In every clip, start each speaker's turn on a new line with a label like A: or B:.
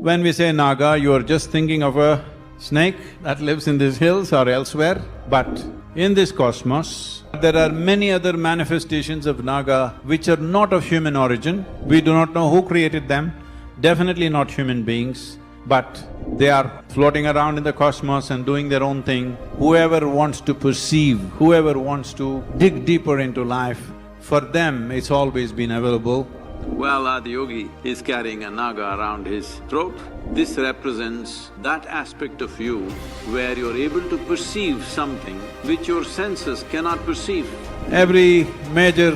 A: When we say Naga, you are just thinking of a snake that lives in these hills or elsewhere, but in this cosmos, there are many other manifestations of Naga which are not of human origin. We do not know who created them, definitely not human beings, but they are floating around in the cosmos and doing their own thing. Whoever wants to perceive, whoever wants to dig deeper into life, for them it's always been available. Well, Adi Yogi is carrying a Naga around his throat. This represents that aspect of you where you're able to perceive something which your senses cannot perceive. Every major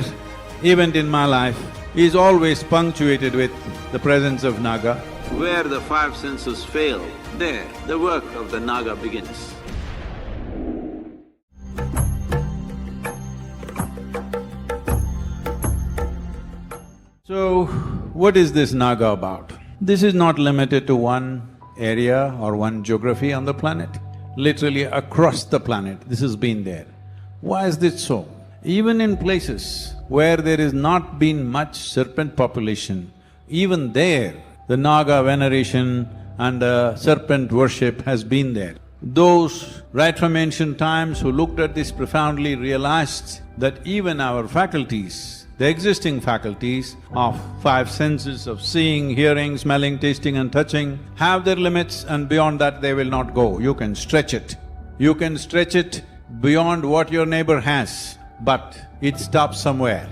A: event in my life is always punctuated with the presence of Naga. Where the five senses fail, there the work of the Naga begins. So, what is this Naga about? This is not limited to one area or one geography on the planet. Literally across the planet, this has been there. Why is this so? Even in places where there is not been much serpent population, even there, the Naga veneration and the serpent worship has been there. Those right from ancient times who looked at this profoundly realized that even our faculties, the existing faculties of five senses of seeing, hearing, smelling, tasting and touching have their limits, and beyond that they will not go. You can stretch it. You can stretch it beyond what your neighbor has, but it stops somewhere.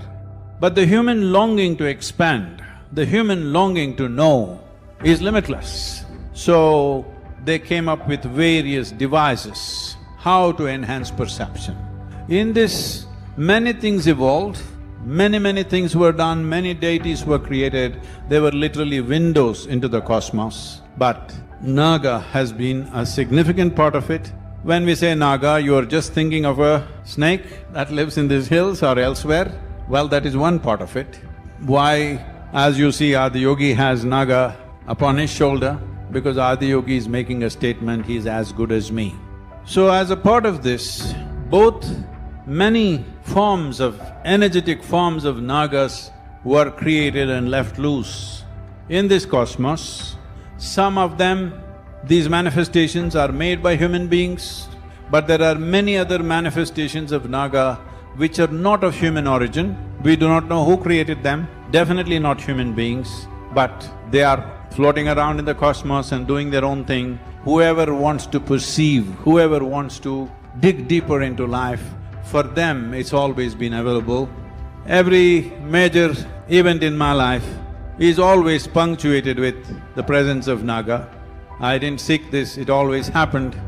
A: But the human longing to expand, the human longing to know is limitless. So, they came up with various devices how to enhance perception. In this, many things evolved, many things were done, many deities were created, they were literally windows into the cosmos. But Naga has been a significant part of it. When we say Naga, you are just thinking of a snake that lives in these hills or elsewhere. Well, that is one part of it. Why, as you see, Adi Yogi has Naga upon his shoulder, because Adi Yogi is making a statement, he is as good as me. So as a part of this, both many forms of… energetic forms of Nagas were created and left loose in this cosmos. Some of them, these manifestations are made by human beings, but there are many other manifestations of Naga which are not of human origin. We do not know who created them, definitely not human beings, but they are floating around in the cosmos and doing their own thing. Whoever wants to perceive, whoever wants to dig deeper into life, for them it's always been available. Every major event in my life is always punctuated with the presence of Naga. I didn't seek this, it always happened.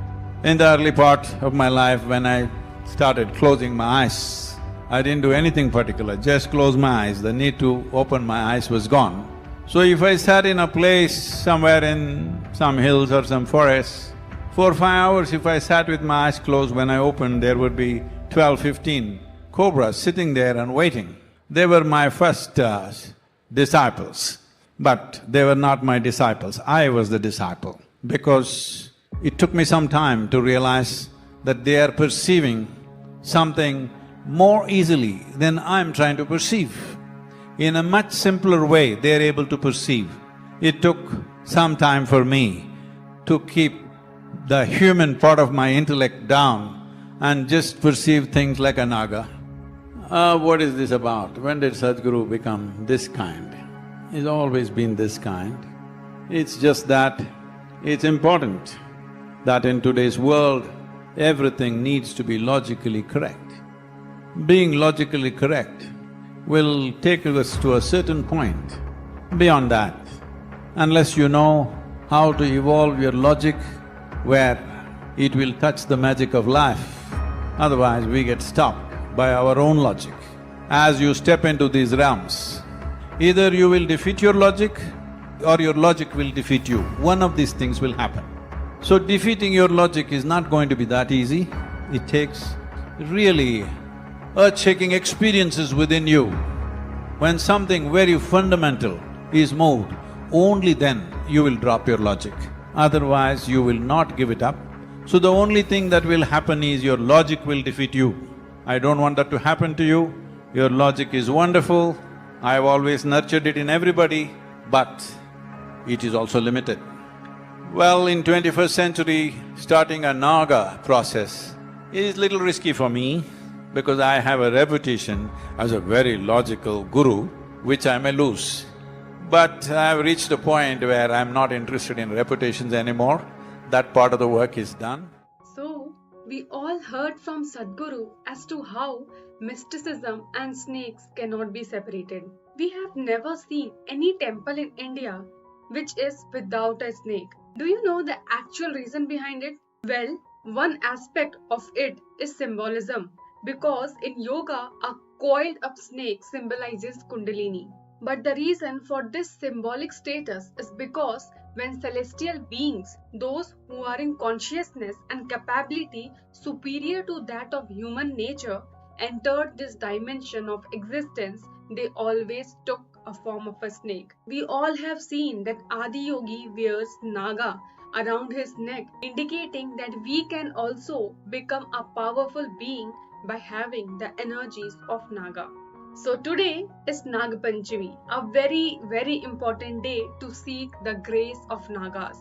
A: In the early part of my life when I started closing my eyes, I didn't do anything particular, just close my eyes, the need to open my eyes was gone. So if I sat in a place somewhere in some hills or some forest, 4 or 5 hours if I sat with my eyes closed, when I opened there would be 12, 15 cobras sitting there and waiting. They were my first disciples, but they were not my disciples, I was the disciple. Because it took me some time to realize that they are perceiving something more easily than I'm trying to perceive. In a much simpler way, they are able to perceive. It took some time for me to keep the human part of my intellect down and just perceive things like a Naga. What is this about? When did Sadhguru become this kind? He's always been this kind. It's just that it's important that in today's world, everything needs to be logically correct. Being logically correct will take us to a certain point. Beyond that, unless you know how to evolve your logic where it will touch the magic of life, otherwise we get stopped by our own logic. As you step into these realms, either you will defeat your logic or your logic will defeat you. One of these things will happen. So defeating your logic is not going to be that easy. It takes really earth-shaking experiences within you. When something very fundamental is moved, only then you will drop your logic. Otherwise, you will not give it up. So the only thing that will happen is your logic will defeat you. I don't want that to happen to you. Your logic is wonderful, I've always nurtured it in everybody, but it is also limited. Well, in 21st century, starting a Naga process is little risky for me because I have a reputation as a very logical guru, which I may lose. But I've reached a point where I'm not interested in reputations anymore. That part of the work is done.
B: So, we all heard from Sadhguru as to how mysticism and snakes cannot be separated. We have never seen any temple in India which is without a snake. Do you know the actual reason behind it? Well, one aspect of it is symbolism because in yoga, a coiled up snake symbolizes Kundalini. But the reason for this symbolic status is because when celestial beings, those who are in consciousness and capability superior to that of human nature, entered this dimension of existence, they always took a form of a snake. We all have seen that Adi Yogi wears Naga around his neck, indicating that we can also become a powerful being by having the energies of Naga. So today is Naga Panchami, a very important day to seek the grace of Nagas.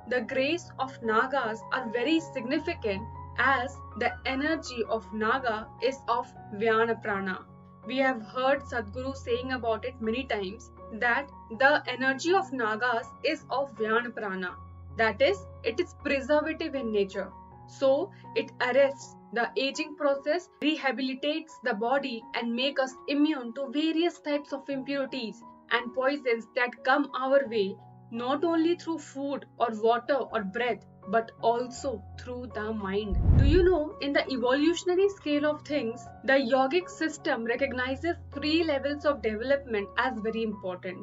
B: The grace of Nagas are very significant as the energy of Naga is of Vyana Prana. We have heard Sadhguru saying about it many times that the energy of Nagas is of Vyana Prana. That is, it is preservative in nature. So, it arrests the aging process, rehabilitates the body and make us immune to various types of impurities and poisons that come our way not only through food or water or breath but also through the mind. Do you know, in the evolutionary scale of things, the yogic system recognizes three levels of development as very important.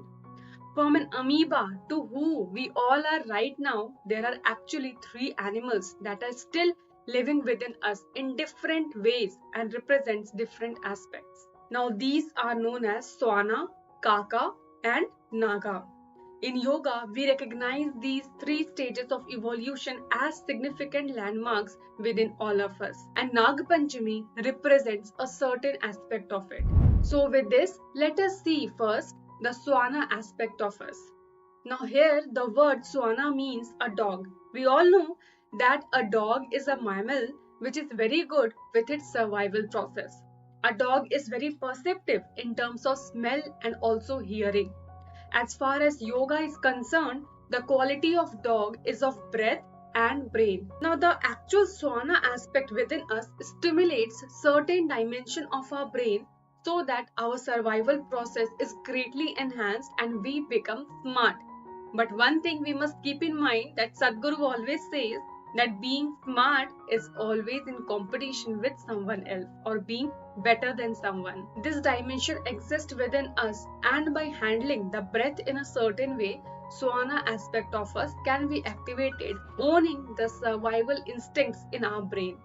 B: From an amoeba to who we all are right now, there are actually three animals that are still living within us in different ways and represents different aspects. Now these are known as swana, kaka and naga. In yoga, we recognize these three stages of evolution as significant landmarks within all of us. And Naga Panchami represents a certain aspect of it. So with this, let us see first the swana aspect of us. Now here the word swana means a dog. We all know that a dog is a mammal which is very good with its survival process. A dog is very perceptive in terms of smell and also hearing. As far as yoga is concerned, the quality of dog is of breath and brain. Now the actual swana aspect within us stimulates certain dimension of our brain so that our survival process is greatly enhanced and we become smart. But one thing we must keep in mind that Sadhguru always says that being smart is always in competition with someone else or being better than someone. This dimension exists within us and by handling the breath in a certain way, swana aspect of us can be activated, owning the survival instincts in our brain.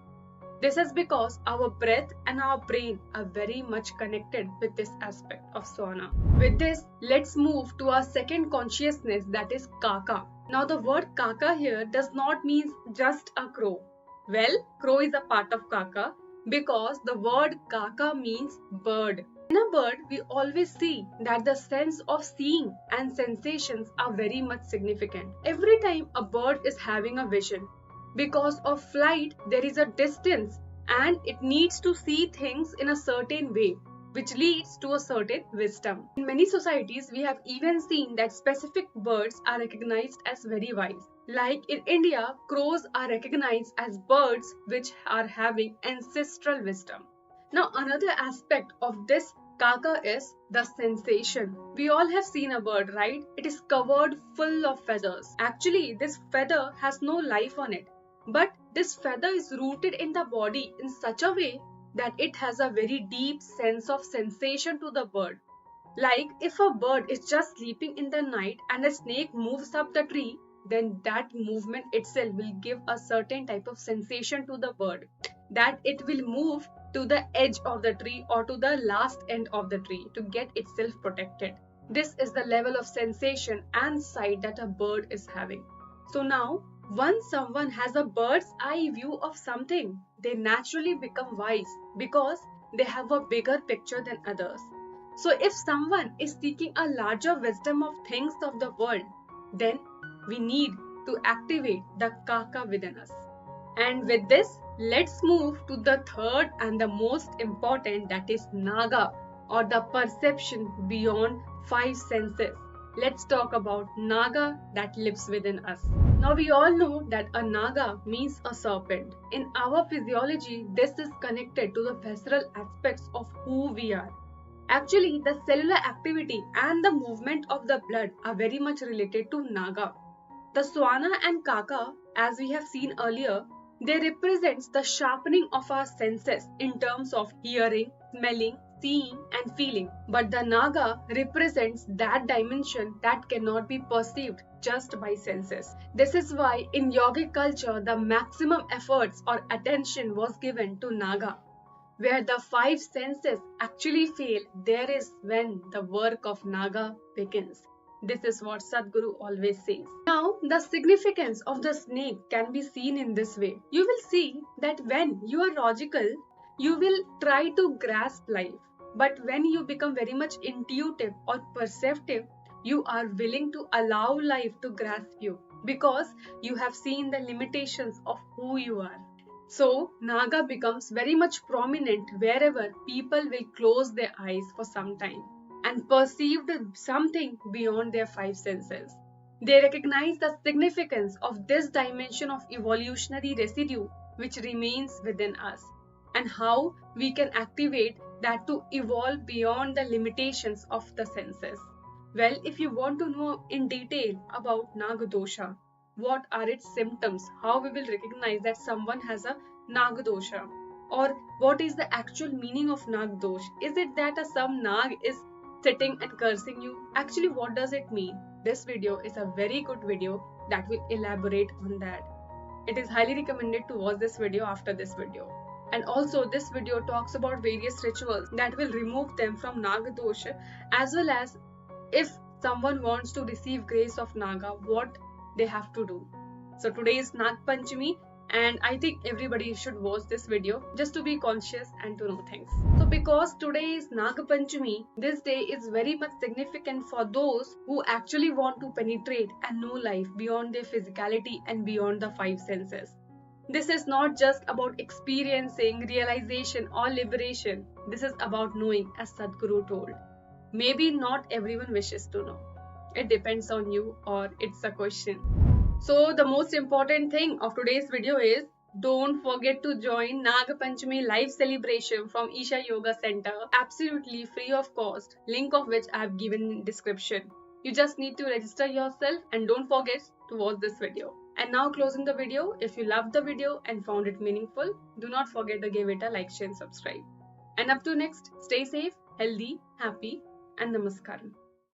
B: This is because our breath and our brain are very much connected with this aspect of swana. With this, let's move to our second consciousness, that is kaka. Now the word kaka here does not mean just a crow. Well, crow is a part of kaka because the word kaka means bird. In a bird, we always see that the sense of seeing and sensations are very much significant. Every time a bird is having a vision, because of flight, there is a distance and it needs to see things in a certain way, which leads to a certain wisdom. In many societies, we have even seen that specific birds are recognized as very wise. Like in India, crows are recognized as birds which are having ancestral wisdom. Now, another aspect of this kaka is the sensation. We all have seen a bird, right? It is covered full of feathers. Actually, this feather has no life on it. But this feather is rooted in the body in such a way that it has a very deep sense of sensation to the bird. Like if a bird is just sleeping in the night and a snake moves up the tree, then that movement itself will give a certain type of sensation to the bird, that it will move to the edge of the tree or to the last end of the tree to get itself protected. This is the level of sensation and sight that a bird is having. So now, once someone has a bird's eye view of something, they naturally become wise because they have a bigger picture than others. So if someone is seeking a larger wisdom of things of the world, then we need to activate the kaka within us. And with this, let's move to the third and the most important, that is Naga, or the perception beyond five senses. Let's talk about Naga that lives within us. Now we all know that a Naga means a serpent. In our physiology, this is connected to the visceral aspects of who we are. Actually, the cellular activity and the movement of the blood are very much related to Naga. The swana and kaka, as we have seen earlier, they represent the sharpening of our senses in terms of hearing, smelling, seeing and feeling. But the Naga represents that dimension that cannot be perceived just by senses. This is why in yogic culture, the maximum efforts or attention was given to Naga. Where the five senses actually fail, there is when the work of Naga begins. This is what Sadhguru always says. Now, the significance of the snake can be seen in this way. You will see that when you are logical, you will try to grasp life. But when you become very much intuitive or perceptive, you are willing to allow life to grasp you because you have seen the limitations of who you are. So, Naga becomes very much prominent wherever people will close their eyes for some time and perceive something beyond their five senses. They recognize the significance of this dimension of evolutionary residue which remains within us and how we can activate that to evolve beyond the limitations of the senses. Well, if you want to know in detail about Naga dosha, what are its symptoms, how we will recognize that someone has a Naga dosha, or what is the actual meaning of Nag dosh? Is it that some Nag is sitting and cursing you? Actually, what does it mean? This video is a very good video that will elaborate on that. It is highly recommended to watch this video after this video. And also this video talks about various rituals that will remove them from Naga dosha, as well as if someone wants to receive grace of Naga, what they have to do. So today is Naga Panchami and I think everybody should watch this video just to be conscious and to know things. So because today is Naga Panchami, this day is very much significant for those who actually want to penetrate and know life beyond their physicality and beyond the five senses. This is not just about experiencing, realization or liberation. This is about knowing, as Sadhguru told. Maybe not everyone wishes to know. It depends on you, or it's a question. So the most important thing of today's video is don't forget to join Naga Panchami live celebration from Isha Yoga Center, absolutely free of cost, link of which I have given in description. You just need to register yourself and don't forget to watch this video. And now closing the video, if you loved the video and found it meaningful, do not forget to give it a like, share and subscribe. And up to next, stay safe, healthy, happy and namaskaram.